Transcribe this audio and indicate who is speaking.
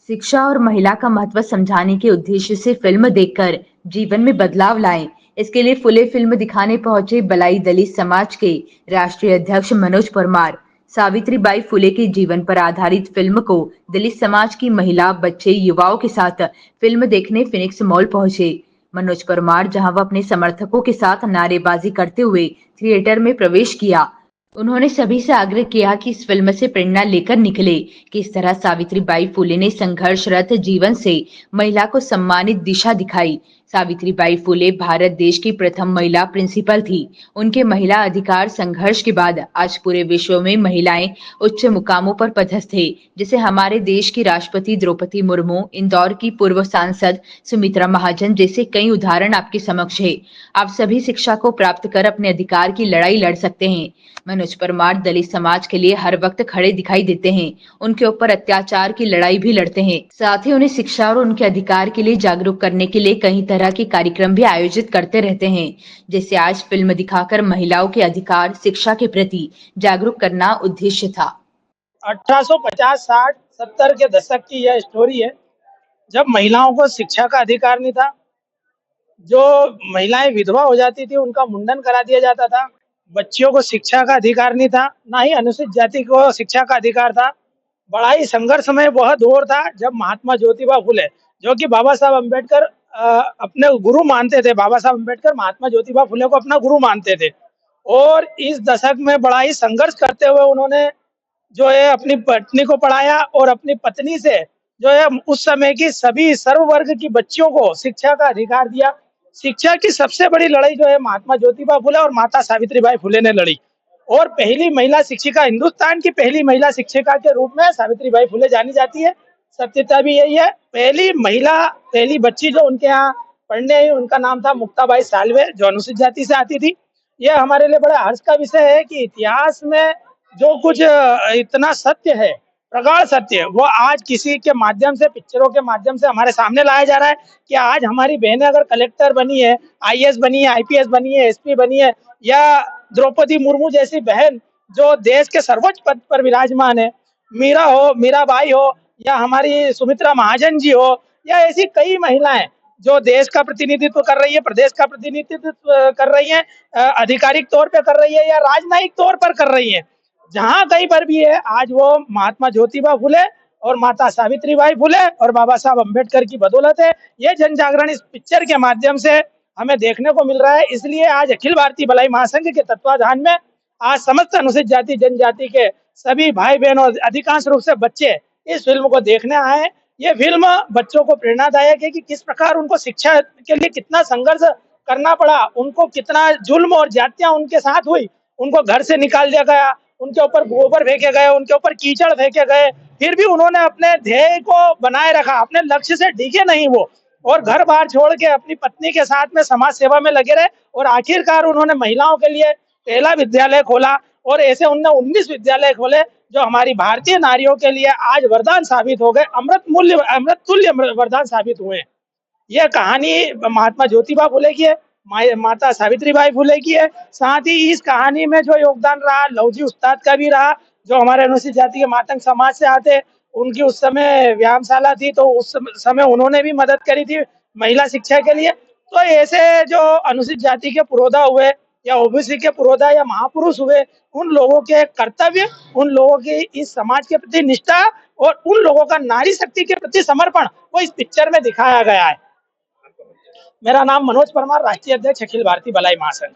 Speaker 1: शिक्षा और महिला का महत्व समझाने के उद्देश्य से फिल्म देखकर जीवन में बदलाव लाएं। इसके लिए फुले फिल्म दिखाने पहुंचे बलाई दलित समाज के राष्ट्रीय अध्यक्ष मनोज परमार सावित्रीबाई फुले के जीवन पर आधारित फिल्म को दलित समाज की महिला, बच्चे, युवाओं के साथ फिल्म देखने फिनिक्स मॉल पहुंचे। मनोज परमार जहां वह अपने समर्थकों के साथ नारेबाजी करते हुए थिएटर में प्रवेश किया। उन्होंने सभी से आग्रह किया कि इस फिल्म से प्रेरणा लेकर निकले। किस तरह सावित्रीबाई फुले ने संघर्षरत जीवन से महिला को सम्मानित दिशा दिखाई। सावित्रीबाई फुले भारत देश की प्रथम महिला प्रिंसिपल थी। उनके महिला अधिकार संघर्ष के बाद आज पूरे विश्व में महिलाएं उच्च मुकामों पर पदस्थ है। जैसे हमारे देश की राष्ट्रपति द्रौपदी मुर्मू, इंदौर की पूर्व सांसद सुमित्रा महाजन जैसे कई उदाहरण आपके समक्ष है। आप सभी शिक्षा को प्राप्त कर अपने अधिकार की लड़ाई लड़ सकते हैं। मनोज परमार दलित समाज के लिए हर वक्त खड़े दिखाई देते हैं। उनके ऊपर अत्याचार की लड़ाई भी लड़ते हैं। साथ ही उन्हें शिक्षा और उनके अधिकार के लिए जागरूक करने के लिए कई तरह के कार्यक्रम भी आयोजित करते रहते हैं। जैसे आज फिल्म दिखाकर महिलाओं के अधिकार, शिक्षा के प्रति जागरूक करना उद्देश्य था।
Speaker 2: 1850, 60, 70 के दशक की यह स्टोरी है, जब महिलाओं को शिक्षा का अधिकार नहीं था। जो महिलाएं विधवा हो जाती थी उनका मुंडन करा दिया जाता था। बच्चियों को शिक्षा का अधिकार नहीं था, ना ही अनुसूचित जाति को शिक्षा का अधिकार था। बड़ा ही संघर्षमय वह दौर था जब महात्मा ज्योतिबा फुले, जो कि बाबा साहब अम्बेडकर अपने गुरु मानते थे, बाबा साहब अम्बेडकर महात्मा ज्योतिबा फुले को अपना गुरु मानते थे। और इस दशक में बड़ा ही संघर्ष करते हुए उन्होंने जो है अपनी पत्नी को पढ़ाया और अपनी पत्नी से जो है उस समय की सभी सर्व वर्ग की बच्चियों को शिक्षा का अधिकार दिया। शिक्षा की सबसे बड़ी लड़ाई जो है महात्मा ज्योतिबा फुले और माता सावित्रीबाई फुले ने लड़ी। और पहली महिला शिक्षिका, हिंदुस्तान की पहली महिला शिक्षिका के रूप में सावित्रीबाई फुले जानी जाती है। सत्यता भी यही है। पहली महिला, पहली बच्ची जो उनके यहाँ पढ़ने आई, उनका नाम था मुक्ताबाई सालवे, जो अनुसूचित जाति से आती थी। यह हमारे लिए बड़ा हर्ष का विषय है कि इतिहास में जो कुछ इतना सत्य है, प्रगाढ़ सत्य, वो आज किसी के माध्यम से, पिक्चरों के माध्यम से हमारे सामने लाया जा रहा है कि आज हमारी बहनें अगर कलेक्टर बनी है, आईएएस बनी है, आईपीएस बनी है, एसपी बनी है, या द्रौपदी मुर्मू जैसी बहन जो देश के सर्वोच्च पद पर विराजमान है, मीरा हो, मीराबाई हो, या हमारी सुमित्रा महाजन जी हो, या ऐसी कई महिलाएं जो देश का प्रतिनिधित्व कर रही है, प्रदेश का प्रतिनिधित्व कर रही है, आधिकारिक तौर पर कर रही है या राजनयिक तौर पर कर रही है। जहां कहीं पर भी है, आज वो महात्मा ज्योतिबा फुले और माता सावित्रीबाई फुले और बाबा साहब अम्बेडकर की बदौलत है। ये जन जागरण इस पिक्चर के माध्यम से हमें देखने को मिल रहा है। इसलिए आज अखिल भारतीय भलाई महासंघ के तत्वाधान में आज समस्त अनुसूचित जाति जनजाति के सभी भाई बहन और अधिकांश रूप से बच्चे इस फिल्म को देखने आए हैं। ये फिल्म बच्चों को प्रेरणादायक है कि किस प्रकार उनको शिक्षा के लिए कितना संघर्ष करना पड़ा, उनको कितना जुल्म और जातियां उनके साथ हुई, उनको घर से निकाल दिया गया, उनके ऊपर गोबर फेंके गए, उनके ऊपर कीचड़ फेंके गए, फिर भी उन्होंने अपने ध्येय को बनाए रखा, अपने लक्ष्य से डिगे नहीं वो, और घर बार छोड़ के अपनी पत्नी के साथ में समाज सेवा में लगे रहे। और आखिरकार उन्होंने महिलाओं के लिए पहला विद्यालय खोला और ऐसे उन्होंने 19 विद्यालय खोले जो हमारी भारतीय नारियों के लिए आज वरदान साबित हो गए, अमृत तुल्य वरदान साबित हुए। यह कहानी महात्मा ज्योतिबा फुले की है, माता सावित्रीबाई फुले की है। साथ ही इस कहानी में जो योगदान रहा लवजी उस्ताद का भी रहा, जो हमारे अनुसूचित जाति के मातंग समाज से आते, उनकी उस समय व्यायामशाला थी, तो उस समय उन्होंने भी मदद करी थी महिला शिक्षा के लिए। तो ऐसे जो अनुसूचित जाति के पुरोधा हुए या ओबीसी के पुरोधा या महापुरुष हुए, उन लोगों के कर्तव्य, उन लोगों की इस समाज के प्रति निष्ठा और उन लोगों का नारी शक्ति के प्रति समर्पण वो इस पिक्चर में दिखाया गया है। मेरा नाम मनोज परमार, राष्ट्रीय अध्यक्ष अखिल भारतीय भलाई महासंघ।